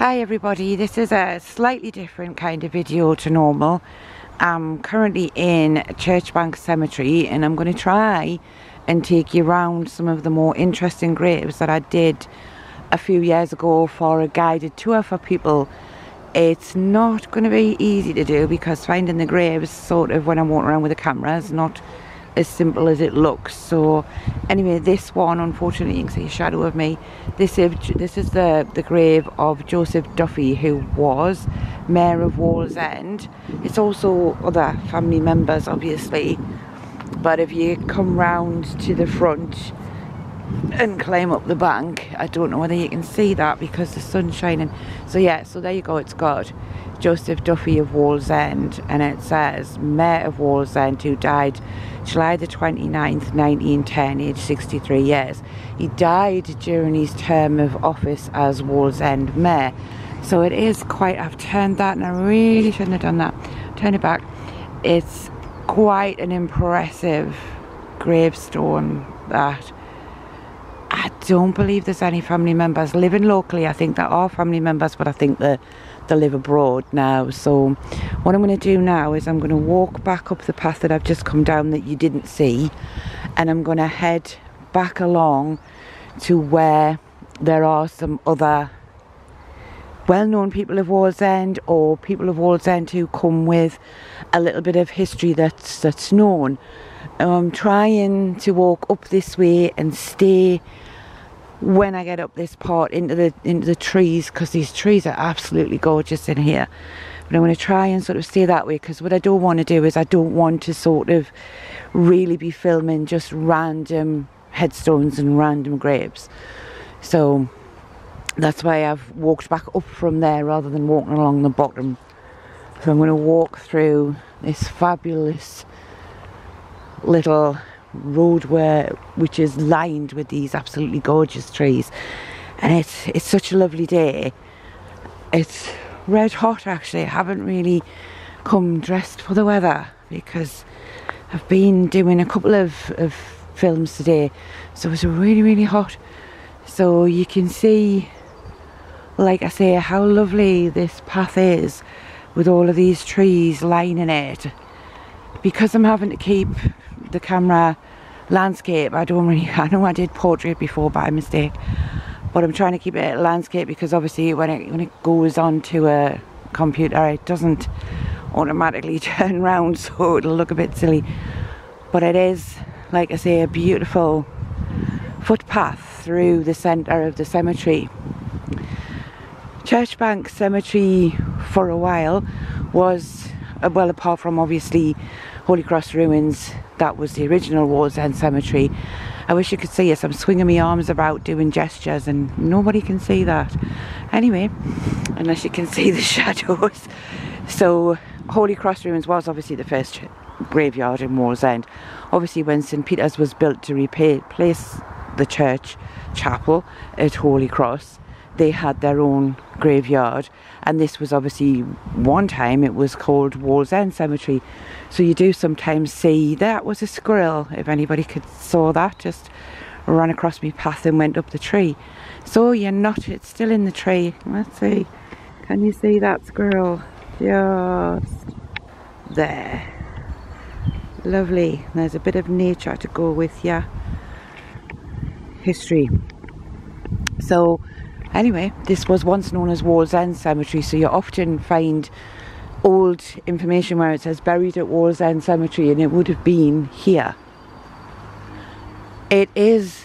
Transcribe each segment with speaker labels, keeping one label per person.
Speaker 1: Hi everybody, this is a slightly different kind of video to normal. I'm currently in Churchbank Cemetery and I'm going to try and take you around some of the more interesting graves that I did a few years ago for a guided tour for people. It's not going to be easy to do because finding the graves sort of when I'm walking around with a camera is not as simple as it looks. So anyway, this one, unfortunately, you can see a shadow of me. This is the grave of Joseph Duffy, who was Mayor of Wallsend. It's also other family members, obviously, but if you come round to the front and climb up the bank, I don't know whether you can see that because the sun's shining. So yeah, so there you go, it's got Joseph Duffy of Wallsend, and it says Mayor of Wallsend, who died July the 29th, 1910, aged 63 years. He died during his term of office as Wallsend Mayor. So it is quite, I've turned that and I really shouldn't have done that. Turn it back. It's quite an impressive gravestone that I don't believe there's any family members living locally. I think there are family members, but I think they live abroad now. So what I'm going to do now is I'm going to walk back up the path that I've just come down that you didn't see, and I'm going to head back along to where there are some other well-known people of Wallsend, or people of Wallsend who come with a little bit of history that's known. I'm trying to walk up this way and stay when I get up this part into the trees, because these trees are absolutely gorgeous in here. But I'm going to try and sort of stay that way, because what I don't want to do is I don't want to sort of really be filming just random headstones and random graves. So that's why I've walked back up from there rather than walking along the bottom. So I'm going to walk through this fabulous little road which is lined with these absolutely gorgeous trees, and it's such a lovely day. It's red hot actually. I haven't really come dressed for the weather because I've been doing a couple of films today, so it's really hot. So you can see, like I say, how lovely this path is with all of these trees lining it. Because I'm having to keep the camera landscape, I know I did portrait before by mistake, but I'm trying to keep it landscape because obviously when it goes onto a computer it doesn't automatically turn around, so it'll look a bit silly. But it is, like I say, a beautiful footpath through the centre of the cemetery. Churchbank Cemetery for a while was, well, apart from obviously Holy Cross ruins, that was the original Wallsend Cemetery. I wish you could see us. I'm swinging my arms about doing gestures and nobody can see that. Anyway, unless you can see the shadows. So Holy Cross ruins was obviously the first graveyard in Wallsend. Obviously when St Peter's was built to replace the church chapel at Holy Cross, they had their own graveyard, and this was obviously, one time it was called Wallsend Cemetery. So you do sometimes see, that was a squirrel, if anybody saw that, just ran across my path and went up the tree. So you're not, it's still in the tree. Let's see, can you see that squirrel? Just there. Lovely. There's a bit of nature to go with your history. So anyway, this was once known as Wallsend Cemetery, so you often find old information where it says buried at Wallsend Cemetery, and it would have been here. It is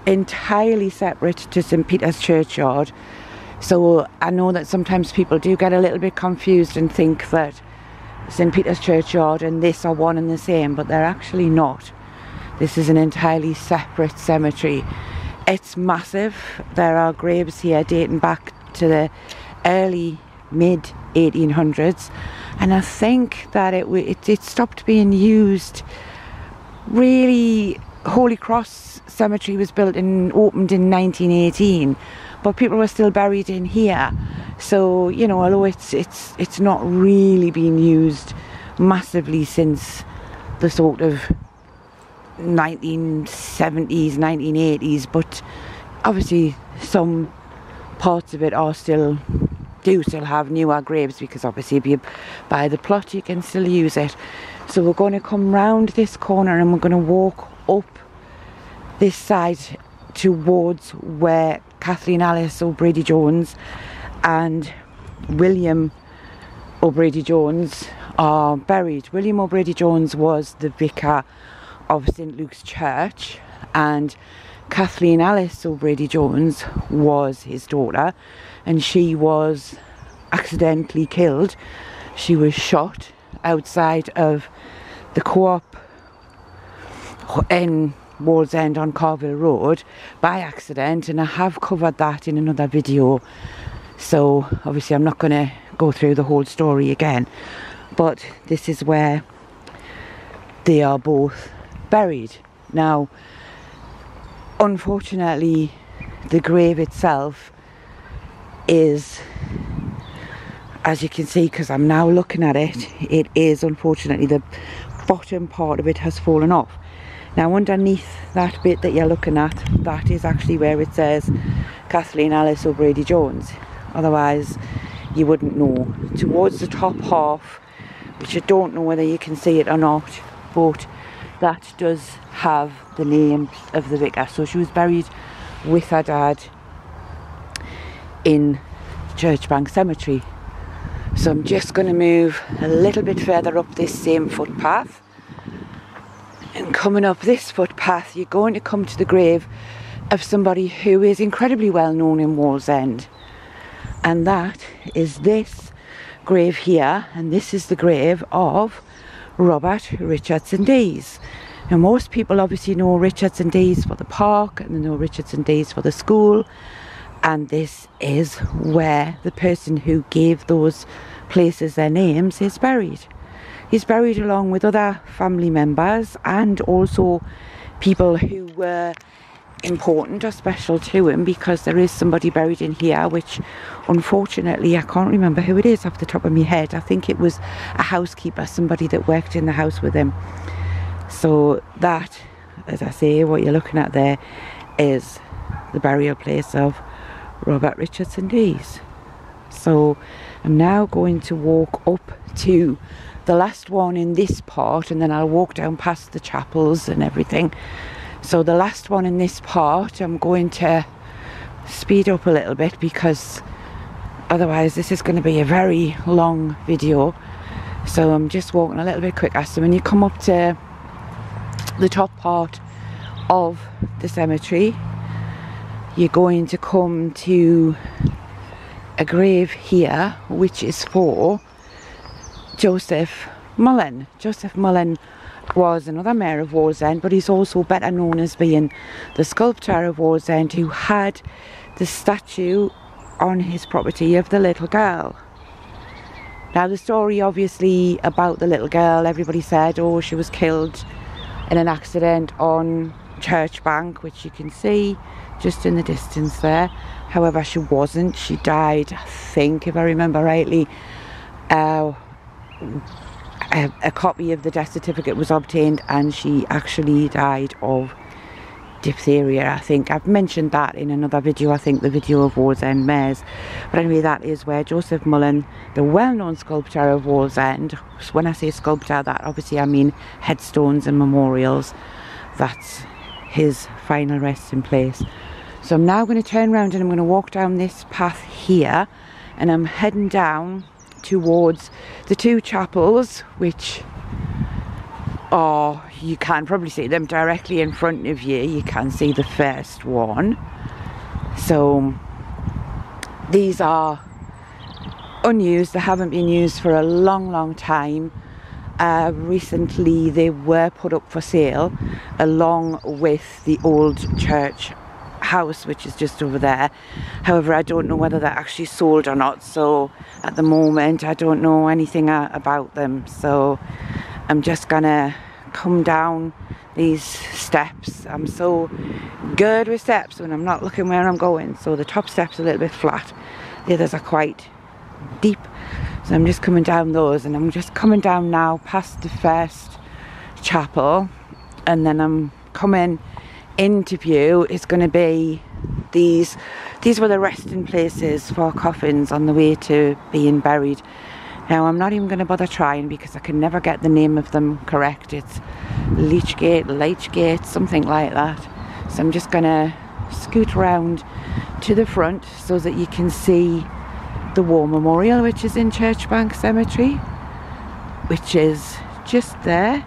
Speaker 1: entirely separate to St Peter's Churchyard, so I know that sometimes people do get a little bit confused and think that St Peter's Churchyard and this are one and the same, but they're actually not. This is an entirely separate cemetery. It's massive. There are graves here dating back to the early mid 1800s, and I think that it stopped being used. Really, Holy Cross Cemetery was opened in 1918, but people were still buried in here. So you know, although it's not really been used massively since the sort of 1970s, 1980s, but obviously some parts of it are still do still have newer graves, because obviously if you buy the plot you can still use it. So we're going to come round this corner and we're going to walk up this side towards where Kathleen Alice O'Brady Jones and William O'Brady Jones are buried. William O'Brady Jones was the vicar of St Luke's Church, and Kathleen Alice O'Brady Jones was his daughter, and she was accidentally killed. She was shot outside of the Co-op in Wallsend on Carville Road by accident, and I have covered that in another video, so obviously I'm not going to go through the whole story again, but this is where they are both buried. Now unfortunately the grave itself is, as you can see, because I'm now looking at it, it is unfortunately the bottom part of it has fallen off. Now underneath that bit that you're looking at, that is actually where it says Kathleen Alice O'Brady Jones, otherwise you wouldn't know. Towards the top half, which I don't know whether you can see it or not, but that does have the name of the vicar. So she was buried with her dad in Churchbank Cemetery. So I'm just going to move a little bit further up this same footpath, and coming up this footpath you're going to come to the grave of somebody who is incredibly well known in Wallsend, and that is this grave here, and this is the grave of Robert Richardson Dees. Now most people obviously know Richardson Dees for the park, and they know Richardson Dees for the school, and this is where the person who gave those places their names is buried. He's buried along with other family members and also people who were important or special to him, because there is somebody buried in here which unfortunately I can't remember who it is off the top of my head. I think it was a housekeeper, somebody that worked in the house with him. So that, as I say, what you're looking at there is the burial place of Robert Richardson Dees. So I'm now going to walk up to the last one in this part, and then I'll walk down past the chapels and everything. So the last one in this part, I'm going to speed up a little bit because otherwise this is going to be a very long video. So I'm just walking a little bit quicker. So when you come up to the top part of the cemetery, you're going to come to a grave here which is for Joseph Mullen. Joseph Mullen was another mayor of Wallsend, but he's also better known as being the sculptor of Wallsend who had the statue on his property of the little girl. Now the story obviously about the little girl, everybody said, oh, she was killed in an accident on Churchbank, which you can see just in the distance there. However, she wasn't. She died, I think, if I remember rightly, a copy of the death certificate was obtained, and she actually died of diphtheria, I think. I've mentioned that in another video, I think the video of Wallsend mayors. But anyway, that is where Joseph Mullen, the well-known sculptor of Wallsend, when I say sculptor, that obviously I mean headstones and memorials, that's his final resting place. So I'm now going to turn around and I'm going to walk down this path here, and I'm heading down towards the two chapels, which are, you can probably see them directly in front of you. You can see the first one. So these are unused, they haven't been used for a long time. Recently they were put up for sale along with the old church house, which is just over there. However, I don't know whether they're actually sold or not, so at the moment I don't know anything about them. So I'm just gonna come down these steps. I'm so good with steps when I'm not looking where I'm going. So the top step's a little bit flat, the others are quite deep, so I'm just coming down those, and I'm just coming down now past the first chapel, and then I'm coming into view. It's going to be these were the resting places for coffins on the way to being buried. Now I'm not even going to bother trying because I can never get the name of them correct. It's Lechgate, something like that. So I'm just going to scoot around to the front so that you can see the War Memorial, which is in Churchbank Cemetery, which is just there.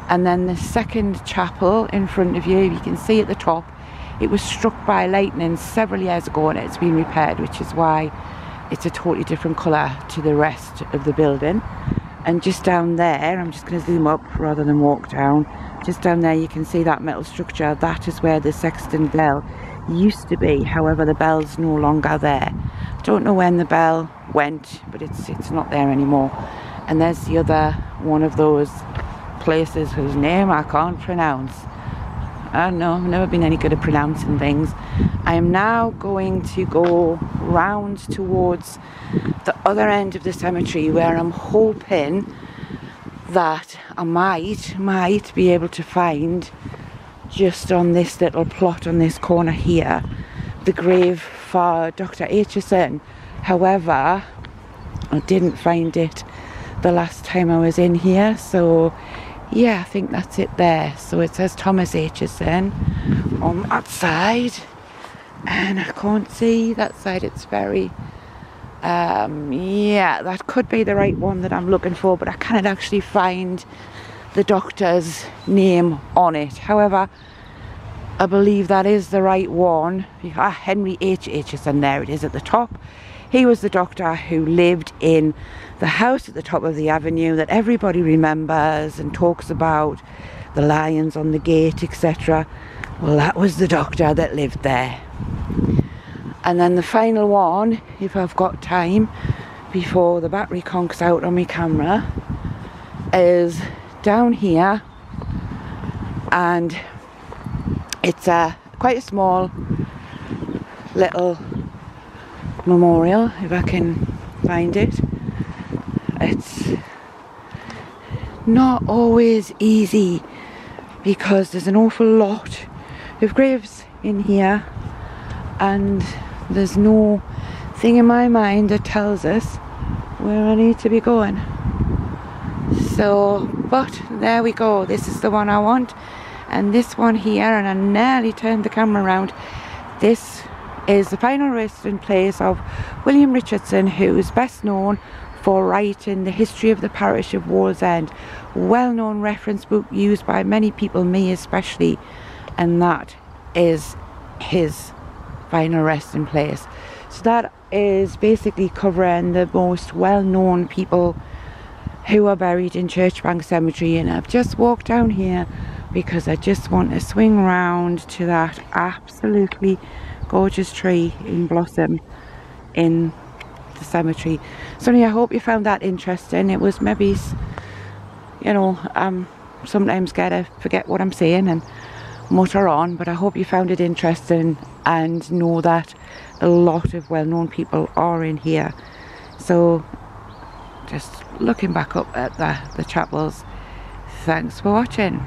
Speaker 1: And then the second chapel in front of you can see at the top, it was struck by lightning several years ago and it's been repaired, which is why it's a totally different colour to the rest of the building. And just down there, I'm just going to zoom up rather than walk down, just down there you can see that metal structure. That is where the sexton bell used to be. However, the bell's no longer there. I don't know when the bell went, but it's not there anymore. And there's the other one of those places whose name I can't pronounce. I don't know, I've never been any good at pronouncing things. I am now going to go round towards the other end of the cemetery where I'm hoping that I might be able to find, just on this little plot on this corner here, the grave for Dr. Richardson. However, I didn't find it the last time I was in here, so yeah, I think that's it there. So it says Thomas Richardson on that side, and I can't see that side. It's very yeah, that could be the right one that I'm looking for, but I can't actually find the doctor's name on it. However, I believe that is the right one. Henry H. Richardson, there it is at the top. He was the doctor who lived in the house at the top of the avenue that everybody remembers and talks about, the lions on the gate, etc. Well, that was the doctor that lived there. And then the final one, if I've got time before the battery conks out on my camera, is down here, and it's quite a small little memorial, if I can find it. It's not always easy because there's an awful lot of graves in here, and there's no thing in my mind that tells us where I need to be going. So, but there we go, this is the one I want, and this one here, and I nearly turned the camera around, this is the final resting place of William Richardson, who is best known for writing the history of the parish of Wallsend, well-known reference book used by many people, me especially, and that is his final resting place. So that is basically covering the most well-known people who are buried in Churchbank Cemetery, and I've just walked down here because I just want to swing round to that absolutely gorgeous tree in blossom in the cemetery. So I hope you found that interesting. It was maybe, you know, sometimes I forget what I'm saying and mutter on, but I hope you found it interesting and know that a lot of well-known people are in here. So just looking back up at the chapels, thanks for watching.